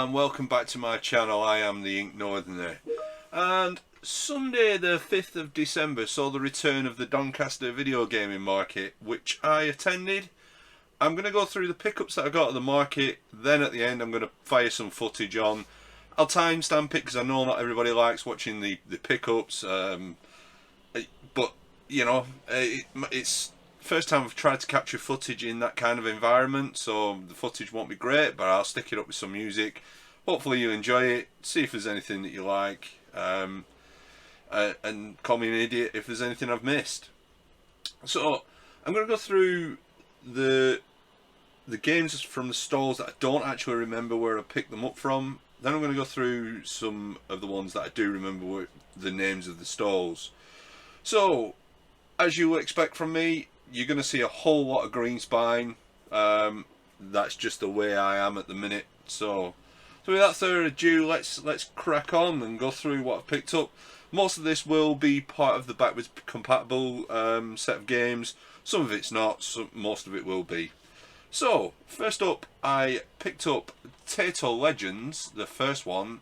and welcome back to my channel. I am the Ink Northerner, and Sunday the 5th of December saw the return of the Doncaster video gaming market, which I attended. I'm going to go through the pickups that I got at the market, then at the end I'm going to fire some footage on. I'll timestamp it because I know not everybody likes watching the pickups, but you know, it's first time I've tried to capture footage in that kind of environment, so the footage won't be great, but I'll stick it up with some music. Hopefully you enjoy it, see if there's anything that you like, and call me an idiot if there's anything I've missed. So I'm going to go through the games from the stalls that I don't actually remember where I picked them up from. Then I'm going to go through some of the ones that I do remember the names of the stalls. So, as you would expect from me, you're going to see a whole lot of green spine. That's just the way I am at the minute. So without further ado, let's crack on and go through what I've picked up. Most of this will be part of the backwards compatible set of games. Some of it's not, most of it will be. So, first up, I picked up Tato Legends, the first one,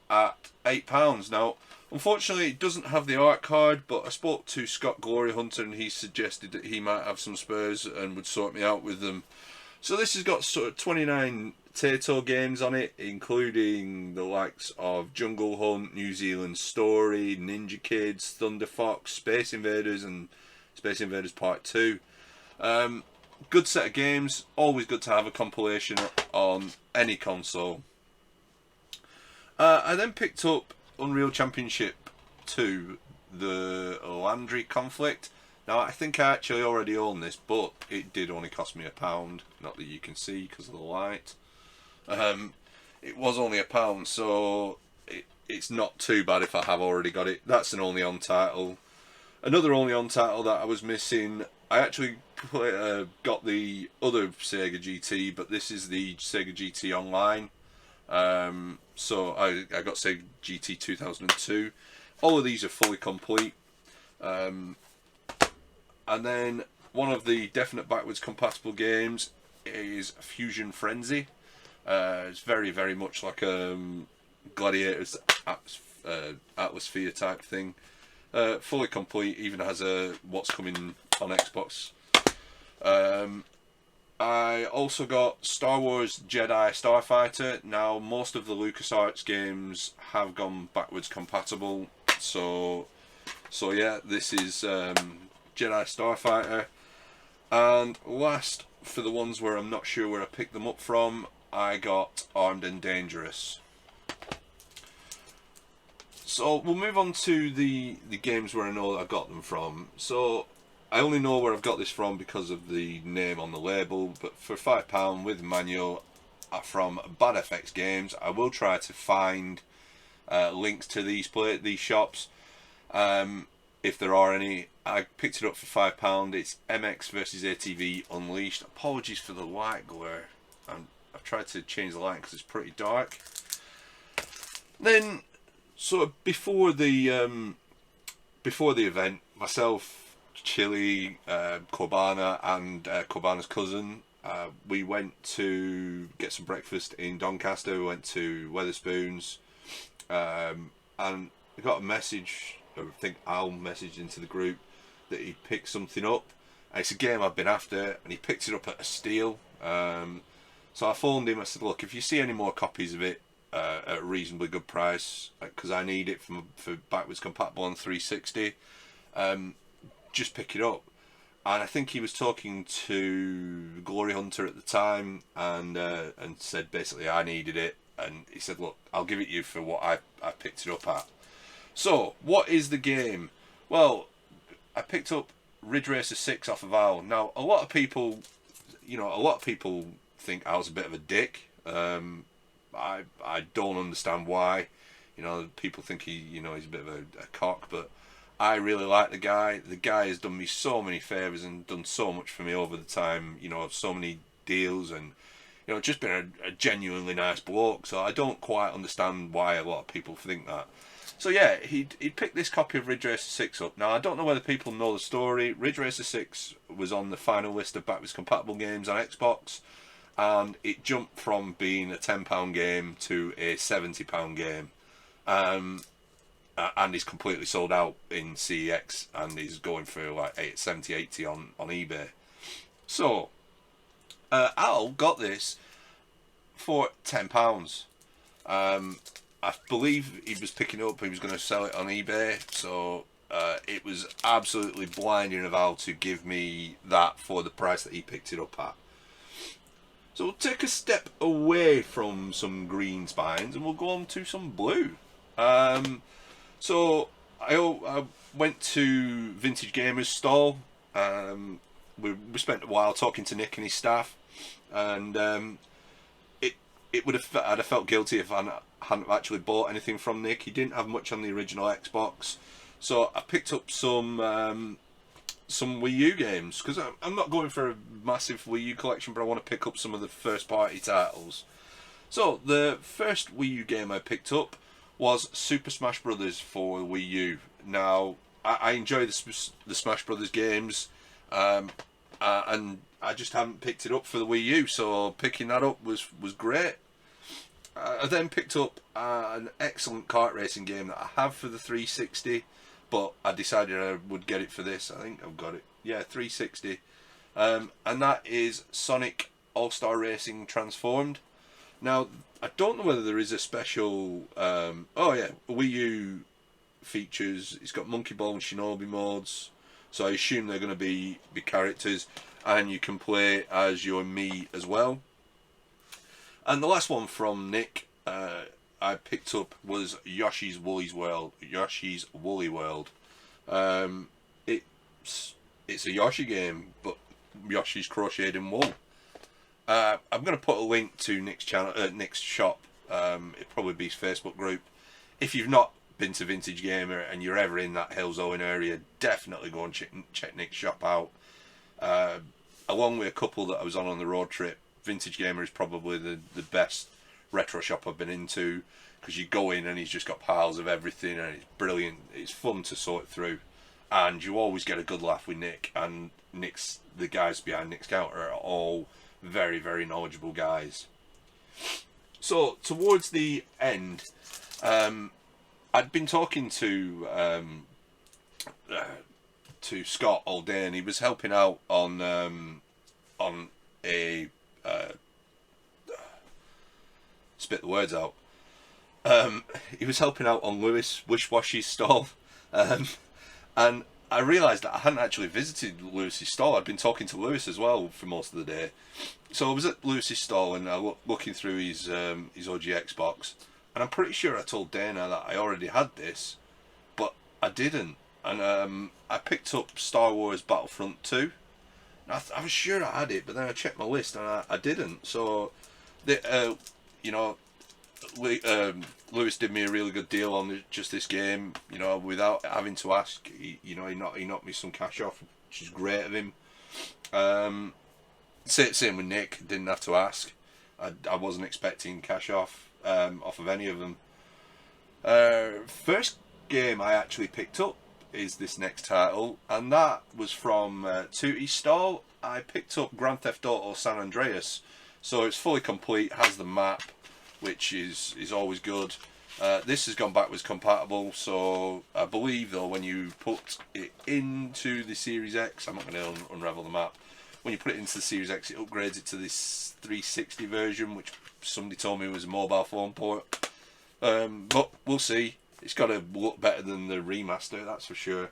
at £8. Now, unfortunately, it doesn't have the art card, but I spoke to Scott Glory Hunter and he suggested that he might have some spares and would sort me out with them. So this has got sort of 29 Tato games on it, including the likes of Jungle Hunt, New Zealand Story, Ninja Kids, Thunder Fox, Space Invaders and Space Invaders Part 2. Good set of games, always good to have a compilation on any console. I then picked up Unreal Championship 2, the Landry Conflict. Now I think I actually already own this, but it did only cost me £1, not that you can see because of the light. It was only £1, so it's not too bad if I have already got it. That's an only on title. Another only on title that I was missing, I actually got the other Sega GT, but this is the Sega GT Online. So I got Sega GT 2002. All of these are fully complete. And then one of the definite backwards compatible games is Fusion Frenzy. It's very, very much like Gladiator's Atmosphere type thing. Fully complete, even has a what's coming on Xbox. I also got Star Wars Jedi Starfighter. Now, most of the LucasArts games have gone backwards compatible, so yeah, this is Jedi Starfighter. And last, for the ones where I'm not sure where I picked them up from, I got Armed and Dangerous. So we'll move on to the games where I know that I got them from. So I only know where I've got this from because of the name on the label, but for £5 with manual from Bad FX Games, I will try to find links to these shops if there are any. I picked it up for £5. It's MX versus ATV Unleashed. Apologies for the light glare. I've tried to change the light because it's pretty dark. Then, sort of before the event, myself, Chili, Corbana and Corbana's cousin, we went to get some breakfast in Doncaster. We went to Wetherspoons, and I got a message, I think Al messaged into the group that he picked something up. And it's a game I've been after, and he picked it up at a steal. So I phoned him. I said, look, if you see any more copies of it at a reasonably good price, because I need it for backwards compatible on 360, just pick it up. And I think he was talking to Glory Hunter at the time, and said basically I needed it, and he said, look, I'll give it you for what I picked it up at. So what is the game? Well, I picked up Ridge Racer 6 off of Al. Now a lot of people think Al's a bit of a dick. I don't understand why. You know, people think he's a bit of a cock, but I really like the guy. The guy has done me so many favours and done so much for me over the time. You know, so many deals, and just been a genuinely nice bloke. So I don't quite understand why a lot of people think that. So yeah, he picked this copy of Ridge Racer 6 up. Now I don't know whether people know the story. Ridge Racer 6 was on the final list of backwards compatible games on Xbox, and it jumped from being a £10 game to a £70 game. And is completely sold out in CEX, and is going for like 70, 80 on eBay. So Al got this for £10. I believe he was picking it up, he was going to sell it on eBay, so it was absolutely blinding of Al to give me that for the price that he picked it up at. So we'll take a step away from some green spines and we'll go on to some blue. So I went to Vintage Gamer's stall. We spent a while talking to Nick and his staff, and it would have I'd have felt guilty if I hadn't actually bought anything from Nick. He didn't have much on the original Xbox, so I picked up some Wii U games, because I'm not going for a massive Wii U collection, but I want to pick up some of the first party titles. So the first Wii U game I picked up was Super Smash Brothers for Wii U. Now I enjoy the Smash Brothers games, and I just haven't picked it up for the Wii U, so picking that up was great. I then picked up an excellent kart racing game that I have for the 360, but I decided I would get it for this. I think I've got it. Yeah, 360. And that is Sonic All-Star Racing Transformed. Now, I don't know whether there is a special... oh yeah, Wii U features. It's got Monkey Ball and Shinobi modes, so I assume they're going to be characters, and you can play as your Mii as well. And the last one from Nick I picked up was Yoshi's Woolly World. Yoshi's Woolly World. It's a Yoshi game, but Yoshi's crocheted in wool. I'm going to put a link to Nick's channel, Nick's shop. It'll probably be his Facebook group. If you've not been to Vintage Gamer and you're ever in that Hillzone area, definitely go and check Nick's shop out. Along with a couple that I was on the road trip, Vintage Gamer is probably the best retro shop I've been into, because you go in and he's just got piles of everything, and it's brilliant. It's fun to sort through, and you always get a good laugh with Nick, and the guys behind Nick's counter are all very, very knowledgeable guys. So towards the end, I'd been talking to Scott all day, and he was helping out on a spit the words out. He was helping out on Lewis Wishwashy's stall, and I realised that I hadn't actually visited Lewis's stall. I'd been talking to Lewis as well for most of the day, so I was at Lewis's stall and I looking through his OG Xbox, and I'm pretty sure I told Dana that I already had this, but I didn't, and I picked up Star Wars Battlefront 2. I was sure I had it, but then I checked my list and I didn't. So, Lewis did me a really good deal on just this game, without having to ask. He knocked me some cash off, which is great of him. Same with Nick, didn't have to ask. I wasn't expecting cash off of any of them. First game I actually picked up is this next title, and that was from Tooty's stall. I picked up Grand Theft Auto San Andreas, so it's fully complete, has the map, which is always good. This has gone backwards compatible, so I believe though when you put it into the Series X, I'm not going to unravel the map, when you put it into the Series X it upgrades it to this 360 version, which somebody told me was a mobile phone port, but we'll see. It's got to look better than the remaster, that's for sure.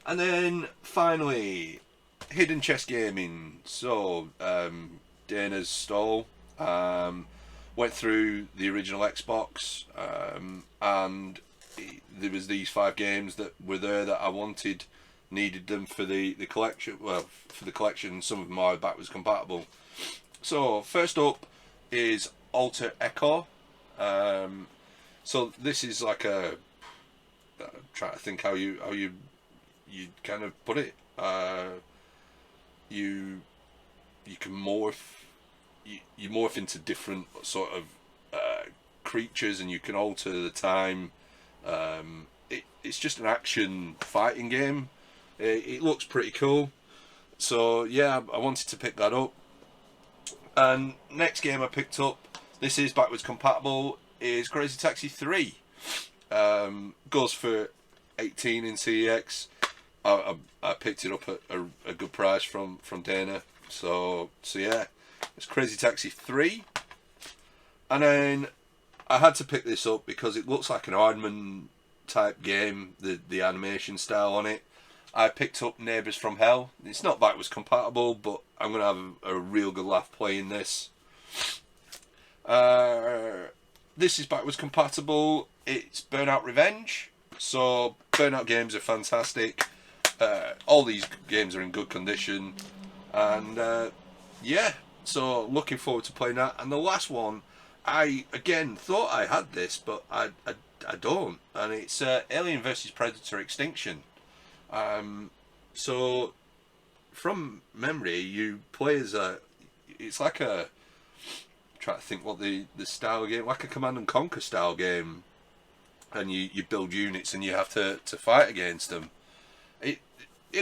And then finally, Hidden Chess Gaming. So Dana's stall, went through the original Xbox, and there was these 5 games that were there that I needed them for the collection. Well, for the collection, some of them are backwards compatible. So first up is Alter Echo. So this is like I'm trying to think how you kind of put it. You can morph. You morph into different sort of creatures, and you can alter the time. It's just an action fighting game. It looks pretty cool. So yeah, I wanted to pick that up. And next game I picked up, this is backwards compatible, is Crazy Taxi 3. Goes for 18 in CEX. I picked it up at a good price from Dana. So yeah, it's Crazy Taxi 3. And then I had to pick this up because it looks like an Aardman type game, the animation style on it. I picked up Neighbours from Hell. It's not backwards compatible, but I'm going to have a real good laugh playing this. This is backwards compatible. It's Burnout Revenge. So Burnout games are fantastic. All these games are in good condition. And yeah, so looking forward to playing that. And the last one, I again thought I had this, but I don't. And it's Alien vs Predator Extinction. So from memory, you play as it's like a, try to think what the style game, like a Command and Conquer style game, and you build units and you have to fight against them. It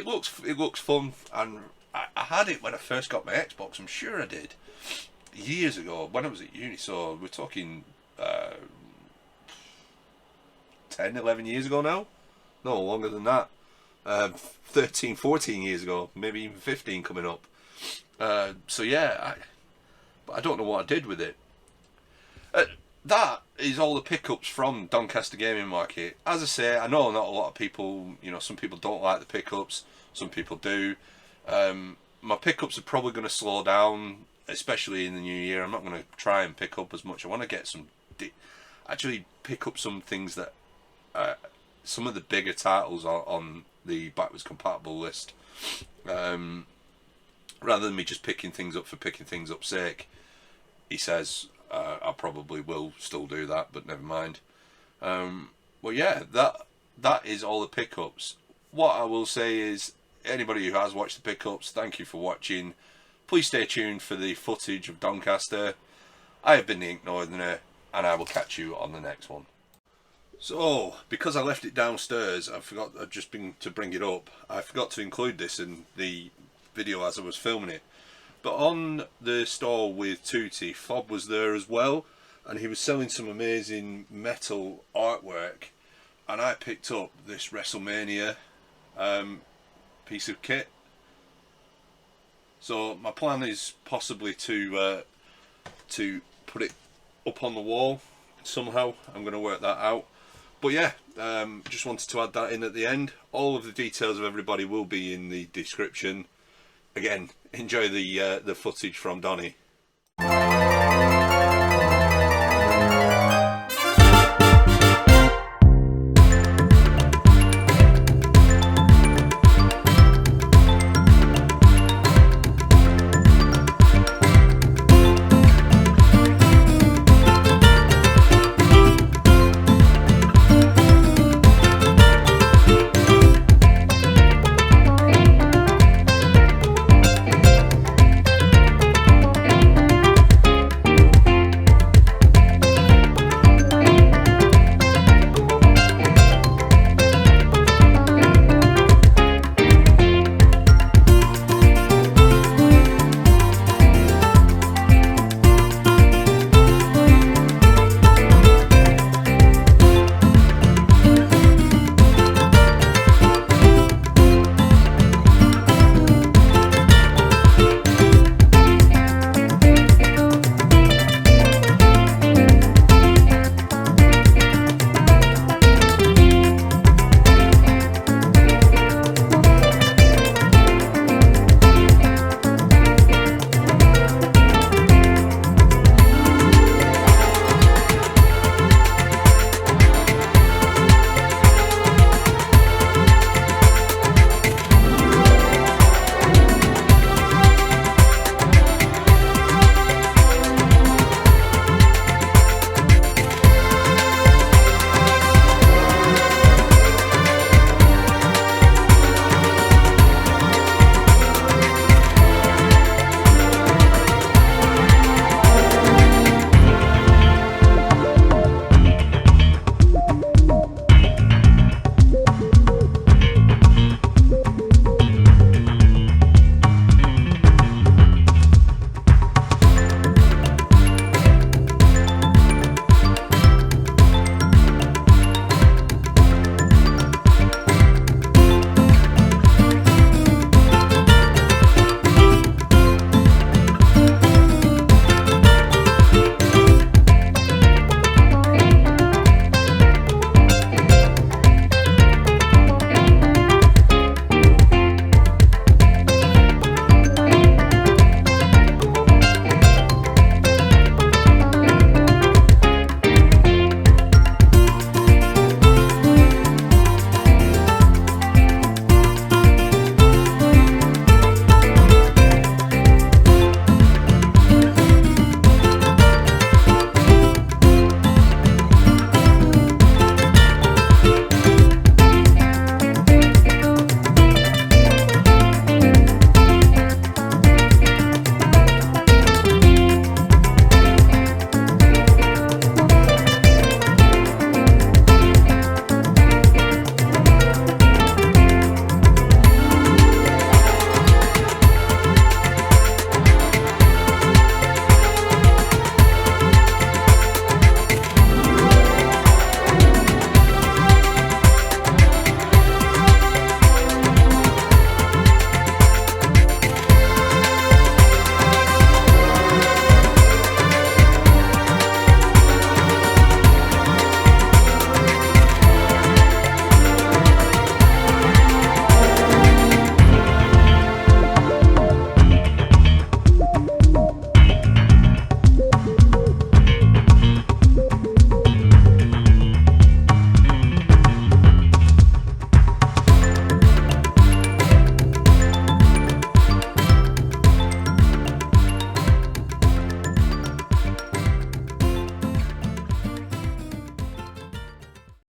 looks fun, and I had it when I first got my Xbox. I'm sure I did years ago when I was at uni. So we're talking 10, 11 years ago now. No, longer than that. 13, 14 years ago, maybe even 15 coming up. So yeah, but I don't know what I did with it. That is all the pickups from Doncaster Gaming Market. As I say, I know not a lot of people, some people don't like the pickups, some people do. My pickups are probably going to slow down, especially in the new year. I'm not going to try and pick up as much. I want to get actually pick up some things that, some of the bigger titles are on the backwards compatible list, rather than me just picking things up for picking things up's sake. He says I probably will still do that, but never mind. Well, yeah, that is all the pickups. What I will say is, anybody who has watched the pickups, thank you for watching. Please stay tuned for the footage of Doncaster. I have been the Ink Northerner, and I will catch you on the next one. So, because I left it downstairs, I've just been to bring it up. I forgot to include this in the video as I was filming it. But on the stall with Tootie, Fob was there as well, and he was selling some amazing metal artwork. And I picked up this WrestleMania piece of kit. So my plan is possibly to put it up on the wall somehow. I'm going to work that out. But yeah, just wanted to add that in at the end. All of the details of everybody will be in the description. Again, enjoy the footage from Donny.